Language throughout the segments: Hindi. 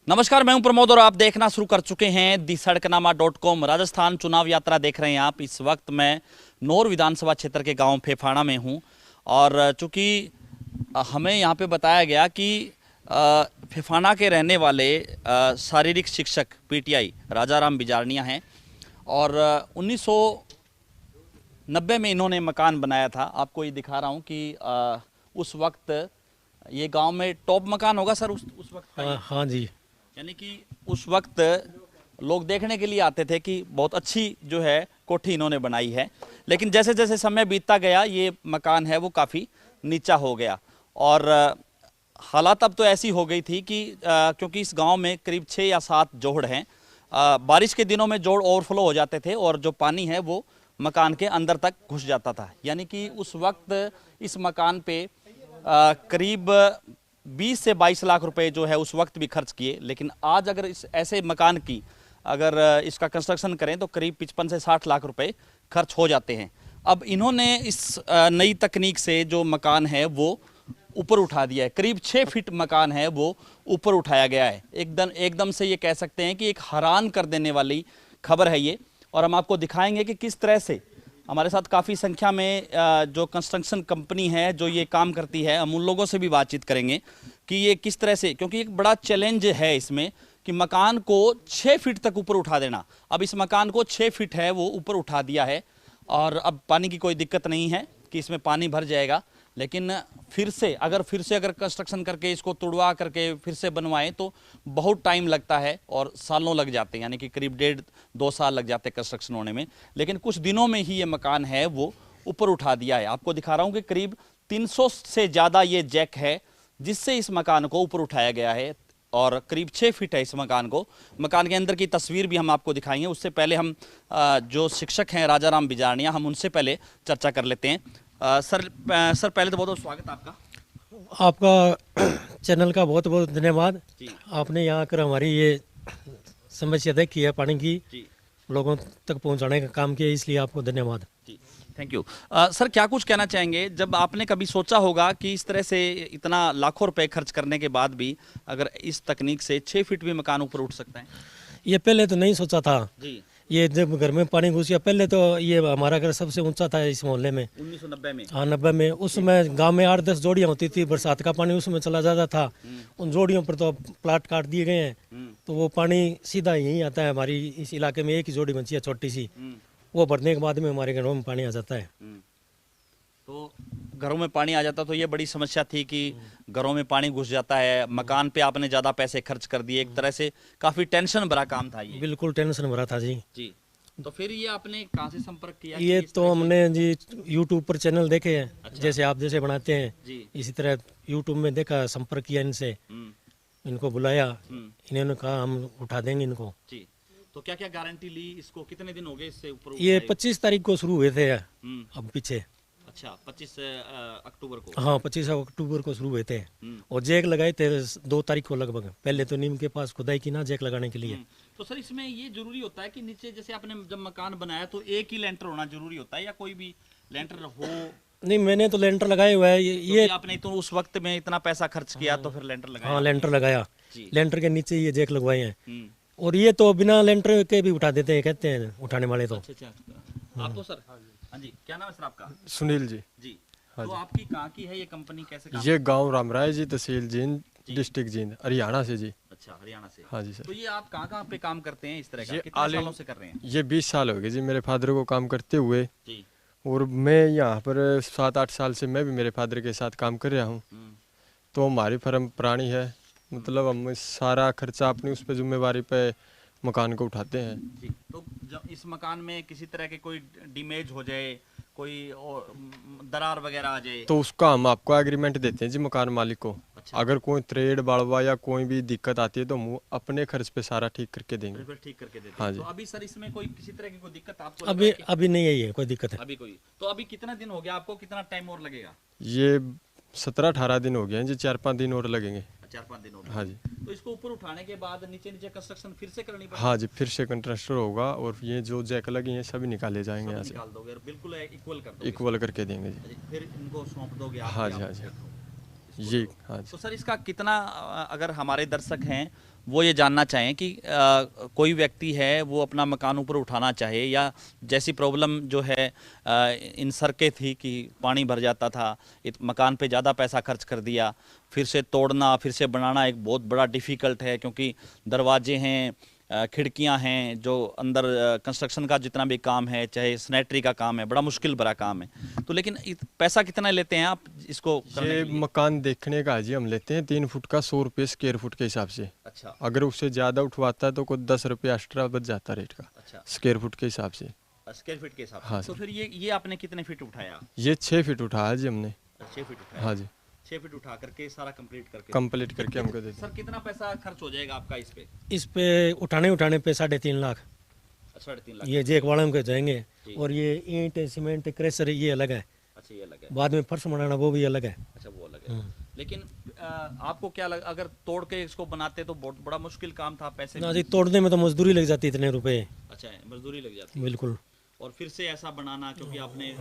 नमस्कार, मैं हूं प्रमोद और आप देखना शुरू कर चुके हैं दी सड़कनामा.com। राजस्थान चुनाव यात्रा देख रहे हैं आप। इस वक्त मैं नौर विधानसभा क्षेत्र के गांव फेफाना में हूं और चूंकि हमें यहां पे बताया गया कि फेफाना के रहने वाले शारीरिक शिक्षक पीटीआई राजाराम बिजारनिया हैं और 1990 में इन्होंने मकान बनाया था। आपको ये दिखा रहा हूँ कि उस वक्त ये गांव में टॉप मकान होगा सर उस वक्त का। हाँ जी, यानी कि उस वक्त लोग देखने के लिए आते थे कि बहुत अच्छी जो है कोठी इन्होंने बनाई है। लेकिन जैसे जैसे समय बीतता गया ये मकान है वो काफ़ी नीचा हो गया और हालात अब तो ऐसी हो गई थी कि क्योंकि इस गांव में करीब 6 या 7 जोड़ हैं। बारिश के दिनों में जोड़ ओवरफ्लो हो जाते थे और जो पानी है वो मकान के अंदर तक घुस जाता था। यानी कि उस वक्त इस मकान पे करीब 20 से 22 लाख रुपए जो है उस वक्त भी खर्च किए। लेकिन आज अगर इस ऐसे मकान की अगर इसका कंस्ट्रक्शन करें तो करीब 55 से 60 लाख रुपए खर्च हो जाते हैं। अब इन्होंने इस नई तकनीक से जो मकान है वो ऊपर उठा दिया है। करीब 6 फीट मकान है वो ऊपर उठाया गया है। एकदम से ये कह सकते हैं कि एक हैरान कर देने वाली खबर है ये। और हम आपको दिखाएंगे कि किस तरह से हमारे साथ काफ़ी संख्या में जो कंस्ट्रक्शन कंपनी है जो ये काम करती है, हम उन लोगों से भी बातचीत करेंगे कि ये किस तरह से, क्योंकि एक बड़ा चैलेंज है इसमें कि मकान को 6 फीट तक ऊपर उठा देना। अब इस मकान को 6 फीट है वो ऊपर उठा दिया है और अब पानी की कोई दिक्कत नहीं है कि इसमें पानी भर जाएगा। लेकिन फिर से अगर कंस्ट्रक्शन करके इसको तुड़वा करके फिर से बनवाएं तो बहुत टाइम लगता है और सालों लग जाते हैं। यानी कि करीब 1.5-2 साल लग जाते हैं कंस्ट्रक्शन होने में। लेकिन कुछ दिनों में ही ये मकान है वो ऊपर उठा दिया है। आपको दिखा रहा हूँ कि करीब 300 से ज़्यादा ये जैक है जिससे इस मकान को ऊपर उठाया गया है और करीब 6 फीट है इस मकान को। मकान के अंदर की तस्वीर भी हम आपको दिखाएंगे। उससे पहले हम जो शिक्षक हैं राजाराम बिजारनिया, हम उनसे पहले चर्चा कर लेते हैं। सर पहले तो बहुत बहुत स्वागत आपका। आपका चैनल का बहुत बहुत धन्यवाद। आपने यहाँ आकर हमारी ये समस्या देखी है पानी की, लोगों तक पहुँचाने का काम किया, इसलिए आपको धन्यवाद। जी, थैंक यू। सर क्या कुछ कहना चाहेंगे, जब आपने कभी सोचा होगा कि इस तरह से इतना लाखों रुपए खर्च करने के बाद भी अगर इस तकनीक से 6 फीट भी मकान ऊपर उठ सकता है? ये पहले तो नहीं सोचा था जी। ये जब घर में पानी घुस गया, पहले तो ये हमारा घर सबसे ऊंचा था इस मोहल्ले में 1990 में। हाँ 90 में। उसमें गांव में 8-10 जोड़ियाँ होती थी, बरसात का पानी उसमें चला जाता था। उन जोड़ियों पर तो प्लाट काट दिए गए हैं तो वो पानी सीधा यहीं आता है। हमारी इस इलाके में एक ही जोड़ी बची है छोटी सी, वो भरने के बाद में हमारे घरों में पानी आ जाता है। तो घरों में पानी आ जाता तो ये बड़ी समस्या थी कि घरों में पानी घुस जाता है। मकान पे आपने ज़्यादा पैसे खर्च कर दिए, एक तरह से काफ़ी टेंशन भरा काम था ये। बिल्कुल टेंशन भरा था जी। जी, तो फिर ये आपने कहाँ से संपर्क किया? ये तो हमने जी यूट्यूब पर चैनल देखे हैं। अच्छा। जैसे आप जैसे बनाते हैं जी। इसी तरह यूट्यूब में देखा, संपर्क किया इनसे, इनको बुलाया, इन्होंने कहा हम उठा देंगे इनको। जी, तो क्या क्या गारंटी ली? इसको कितने दिन हो गए इससे ऊपर? ये 25 तारीख को शुरू हुए थे अब पीछे। अच्छा, 25 अक्टूबर को? हाँ 25 अक्टूबर को शुरू हुए थे और जैक लगाए थे 2 तारीख को लगभग। पहले तो नीम के पास खुदाई की ना जैक लगाने के लिए। तो सर इसमें ये जरूरी होता है कि नीचे जैसे आपने जब मकान बनाया तो एक ही लेंटर होना जरूरी होता है या कोई भी लेंटर हो? नहीं, मैंने तो लेंटर लगाए हुआ है। ये आपने तो उस वक्त में इतना पैसा खर्च किया तो फिर लेंटर लगाया? हाँ लेंटर लगाया, लेंटर के नीचे ये जैक लगवाए हैं। और ये तो बिना लेंटर के भी उठा देते हैं, कहते हैं उठाने वाले तो। अच्छा, आप तो सर? हाँ जी, क्या नाम है सर आपका? सुनील जी। जी, हाँ तो जी। आपकी कहाँ की है ये कंपनी, कैसे काम? ये गांव रामराय जी, तहसील जींद, डिस्ट्रिक्ट जींद, हरियाणा से जी। अच्छा, हरियाणा से। हाँ जी सर। तो ये आप कहाँ कहाँ पे काम करते हैं इस तरह का? ये कितने सालों से कर रहे हैं? ये 20 साल हो गए जी मेरे फादर को काम करते हुए। जी। और मैं यहाँ पर 7-8 साल से मैं भी मेरे फादर के साथ काम कर रहा हूँ। तो हमारी फर्म पुरानी है, मतलब हम सारा खर्चा अपनी उस पर जिम्मेवारी पे मकान को उठाते हैं। जी, तो जब इस मकान में किसी तरह के कोई डैमेज हो जाए, कोई और दरार वगैरह आ जाए तो उसका हम आपको एग्रीमेंट देते हैं जी मकान मालिक को। अच्छा। अगर कोई त्रेड़ बाड़वा या कोई भी दिक्कत आती है तो हम अपने खर्च पे सारा ठीक करके देंगे। फिर ठीक करके देते हैं। हाँ जी। तो अभी सर इसमें कोई किसी तरह की कोई दिक्कत आपको अभी अभी नहीं है, ये कोई दिक्कत है अभी कोई? तो अभी कितना दिन हो गया आपको, कितना टाइम और लगेगा? ये 17-18 दिन हो गए हैं जी, 4-5 दिन और लगेंगे। 4-5 दिन हो गए। हाँ जी। तो इसको ऊपर उठाने के बाद नीचे नीचे कंस्ट्रक्शन फिर से करनी पड़ेगी? हाँ जी, फिर से कंट्रास्टर होगा और ये जो जैक लगी हैं सभी निकाले जाएंगे यहाँ से। निकाल दोगे और बिल्कुल इक्वल कर दोगे? इक्वल करके देंगे जी। फिर इनको सौंप दोगे आप? हाँ जी, हाँ जी। ये हाँ जी। तो सर इसका कितना अगर हमारे दर्शक हैं वो ये जानना चाहें कि कोई व्यक्ति है वो अपना मकान ऊपर उठाना चाहे, या जैसी प्रॉब्लम जो है इन सड़कें थी कि पानी भर जाता था, मकान पे ज़्यादा पैसा खर्च कर दिया, फिर से तोड़ना फिर से बनाना एक बहुत बड़ा डिफ़िकल्ट है, क्योंकि दरवाजे हैं, खिड़कियां हैं, जो अंदर कंस्ट्रक्शन का जितना भी काम है, चाहे सैनिटरी का काम है, बड़ा मुश्किल भरा काम है। तो लेकिन पैसा कितना लेते हैं आप इसको करने ये के लिए? मकान देखने का जी हम लेते हैं 3 फुट का 100 रुपये स्क्वायर फुट के हिसाब से। अच्छा अगर उससे ज़्यादा उठवाता है तो कुछ 10 रुपये एक्स्ट्रा बच जाता रेट का, अच्छा, स्क्वायर फुट के हिसाब से। स्क्वायर फीट के हिसाब से। हाँ तो फिर ये आपने कितने फीट उठाया? ये 6 फीट उठाया जी हमने। 6 फीट उठाया। हाँ जी, 6 फीट उठा करके सारा कंप्लीट करके कंप्लीट करके हमको दे सर कितना पैसा खर्च हो जाएगा आपका इस पे? इस पे उठाने पे 3.5 लाख 3.5 लाख। ये जेक वालों के जाएंगे, जी। और ये ईंट सीमेंट क्रेशर ये अलग है, अच्छा ये अलग है। बाद में फर्श बनाना वो भी अलग है। अच्छा वो अलग है। लेकिन आपको क्या लगा, अगर तोड़ के इसको बनाते तो बहुत बड़ा मुश्किल काम था, पैसे ना जी, तोड़ने में तो मजदूरी लग जाती इतने रुपए। अच्छा मजदूरी लग जाती है। बिल्कुल। और फिर से ऐसा बनाना, क्योंकि आपने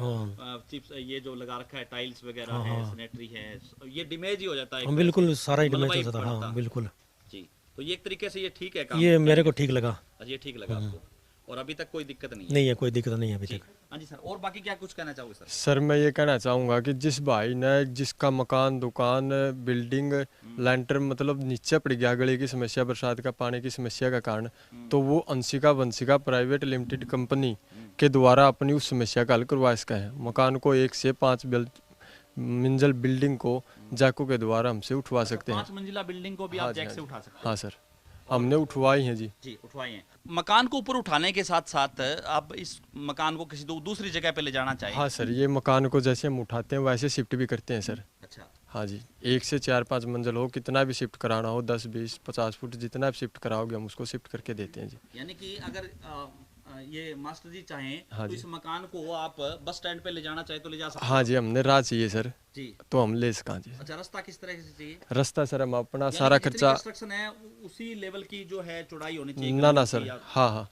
चिप्स ये जो लगा रखा है, टाइल्स वगैरह है, सैनिटरी है, ये डैमेज ही हो जाता है। बिल्कुल सारा ही मलबा डैमेज ही होता था। पड़ता। हाँ बिल्कुल। जी, तो ये एक तरीके से ये ठीक है काम? ये मेरे को ठीक लगा। अच्छा ये ठीक लगा आपको, और अभी तक कोई दिक्कत नहीं है? नहीं है, कोई दिक्कत नहीं है अभी जी। तक। हाँ जी सर, और बाकी क्या कुछ कहना चाहोगे सर? सर मैं ये कहना चाहूँगा कि जिस भाई ने जिसका मकान दुकान बिल्डिंग लेंटर मतलब नीचे पड़ गया, गली की समस्या, बरसात का पानी की समस्या का कारण, तो वो Anshika Vanshika private limited company के द्वारा अपनी उस समस्या का हल करवा सका है। मकान को 1 से 5 मंजिल बिल्डिंग को जैकों के द्वारा हमसे उठवा सकते हैं। 5 मंजिला बिल्डिंग को भी हाँ आप जी, जैक हाँ से जी। उठा सकते हैं? हाँ सर, हमने उठवाई हैं जी। जी उठवाई हैं। मकान को ऊपर उठाने के साथ साथ आप इस मकान को किसी दूसरी जगह पे ले जाना चाहिए? हाँ सर, ये मकान को जैसे हम उठाते हैं वैसे शिफ्ट भी करते हैं सर। अच्छा हाँ जी, 1 से 4-5 मंजिल हो, कितना भी शिफ्ट कराना हो, 10 20 50 फुट जितना भी शिफ्ट कराओगे हम उसको शिफ्ट करके देते हैं जी। यानी कि अगर ये मास्टर जी चाहें हाँ तो जी। इस मकान को आप बस स्टैंड पे ले जाना चाहे तो ले जा सकते हाँ जी, हमने राह चाहिए सर, जी। तो हम ले सका जी। अच्छा, रास्ता किस तरह से चाहिए? रास्ता सर हम अपना यानी सारा कि जितनी खर्चा। कंस्ट्रक्शन है उसी लेवल की जो है चौड़ाई होनी चाहिए? ना ग्राउंड सर, की या हाँ हाँ,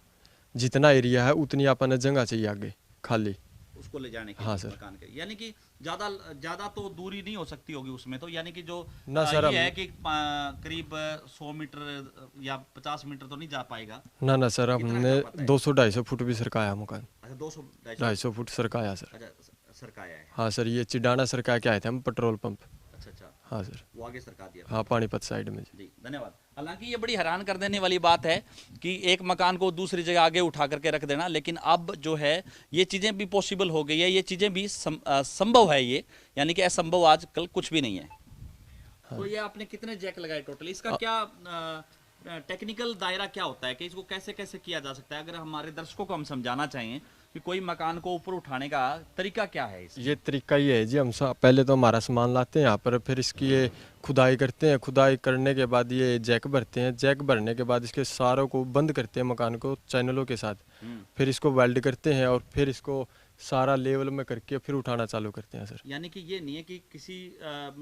जितना एरिया है उतनी अपन जगह चाहिए आगे खाली। उसको ले जाने के हाँ लिए सर। मकान के, यानी कि ज्यादा तो दूरी नहीं हो सकती होगी उसमें, तो यानी कि जो ना सर, ये है कि करीब 100 मीटर या 50 मीटर तो नहीं जा पाएगा? ना सर, कितना हमने जा पाता है? 200-250 फुट भी सरकाया मकान। अच्छा 200-250 250 फुट सरकाया सर। अच्छा सरकाया है। हाँ सर, ये चिडाना सरका के आए थे हम, पेट्रोल पंप। अच्छा अच्छा, हाँ सर, वो आगे सरका दिया। हाँ पानीपत साइड में जी। जी धन्यवाद। हालांकि ये बड़ी हैरान कर देने वाली बात है कि एक मकान को दूसरी जगह आगे उठा करके रख देना, लेकिन अब जो है ये चीज़ें भी पॉसिबल हो गई है, ये चीज़ें भी संभव है ये, यानी कि असंभव आजकल कुछ भी नहीं है। तो ये आपने कितने जैक लगाए टोटल? इसका क्या टेक्निकल दायरा क्या होता है कि इसको कैसे कैसे किया जा सकता है? अगर हमारे दर्शकों को हम समझाना चाहें कि कोई मकान को ऊपर उठाने का तरीका क्या है इसका? ये तरीका ये है जी, हम पहले तो हमारा सामान लाते हैं यहाँ पर, फिर इसकी ये खुदाई करते हैं, खुदाई करने के बाद ये जैक भरते हैं, जैक भरने के बाद इसके सारों को बंद करते हैं मकान को चैनलों के साथ, फिर इसको वेल्ड करते हैं और फिर इसको सारा लेवल में करके फिर उठाना चालू करते हैं सर। यानी कि ये नहीं है कि किसी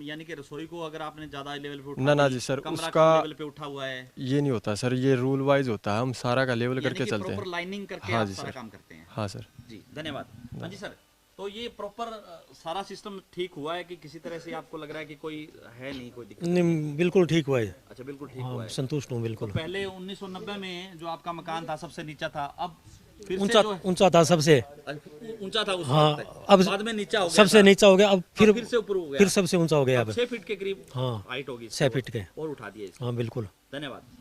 यानी कि रसोई को अगर आपने ज्यादा लेवल पे उठा ना दी, जी सर, कमरा उसका कम लेवल पे उठा हुआ है, ये नहीं होता सर, ये रूल वाइज होता है, हम सारा का लेवल करके चलते प्रॉपर हैं। लाइनिंग करके हाँ आप जी सारा सर। काम करते हैं? हाँ सर। जी धन्यवाद। हाँ जी सर, तो ये प्रॉपर सारा सिस्टम ठीक हुआ है कि किसी तरह से आपको लग रहा है कि कोई है नहीं कोई दिक्कत? नहीं, बिल्कुल ठीक हुआ है। अच्छा बिल्कुल ठीक हुआ हाँ, है। संतुष्ट हूँ तो बिल्कुल। पहले 1990 में जो आपका मकान था सबसे नीचा था, अब फिर से ऊंचा जो है- ऊंचा था सबसे। ऊंचा था उस हाँ, वक्त, अब बाद में नीचा हो गया सबसे था, नीचा हो गया, अब फिर से ऊपर हो गया, फिर सबसे ऊंचा हो गया अब। 6 फीट के करीब हाँ, हाइट होगी 6 फीट के। और उठा दिए इसको। हाँ बिल्कुल। धन्यवाद।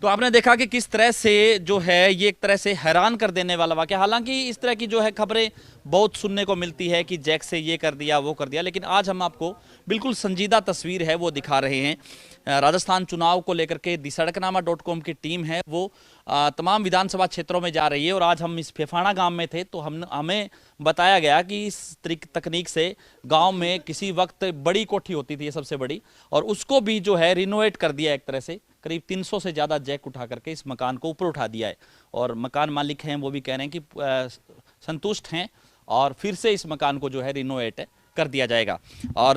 तो आपने देखा कि किस तरह से जो है ये एक तरह से हैरान कर देने वाला वाकया। हालांकि इस तरह की जो है खबरें बहुत सुनने को मिलती है कि जैक से ये कर दिया वो कर दिया, लेकिन आज हम आपको बिल्कुल संजीदा तस्वीर है वो दिखा रहे हैं। राजस्थान चुनाव को लेकर के दिसड़कनामा.com की टीम है वो तमाम विधानसभा क्षेत्रों में जा रही है, और आज हम इस फेफाना गांव में थे तो हमें बताया गया कि इस तकनीक से गांव में किसी वक्त बड़ी कोठी होती थी, ये सबसे बड़ी, और उसको भी जो है रिनोवेट कर दिया एक तरह से। करीब 300 से ज़्यादा जैक उठा करके इस मकान को ऊपर उठा दिया है, और मकान मालिक हैं वो भी कह रहे हैं कि संतुष्ट हैं और फिर से इस मकान को जो है रिनोवेट कर दिया जाएगा। और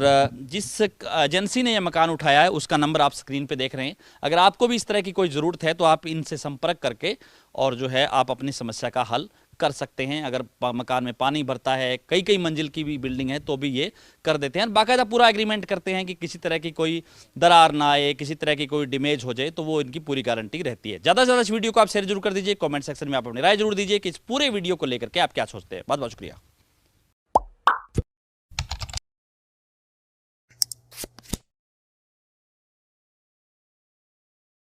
जिस एजेंसी ने यह मकान उठाया है उसका नंबर आप स्क्रीन पे देख रहे हैं। अगर आपको भी इस तरह की कोई ज़रूरत है तो आप इनसे संपर्क करके और जो है आप अपनी समस्या का हल कर सकते हैं। अगर मकान में पानी भरता है, कई कई मंजिल की भी बिल्डिंग है तो भी ये कर देते हैं। बाकायदा पूरा एग्रीमेंट करते हैं कि किसी तरह की कोई दरार ना आए, किसी तरह की कोई डैमेज हो जाए, तो वो इनकी पूरी गारंटी रहती है। ज़्यादा से ज़्यादा इस वीडियो को आप शेयर जरूर कर दीजिए। कॉमेंट सेक्शन में आप अपनी राय जरूर दीजिए कि इस पूरे वीडियो को लेकर के आप क्या सोचते हैं। बहुत बहुत शुक्रिया।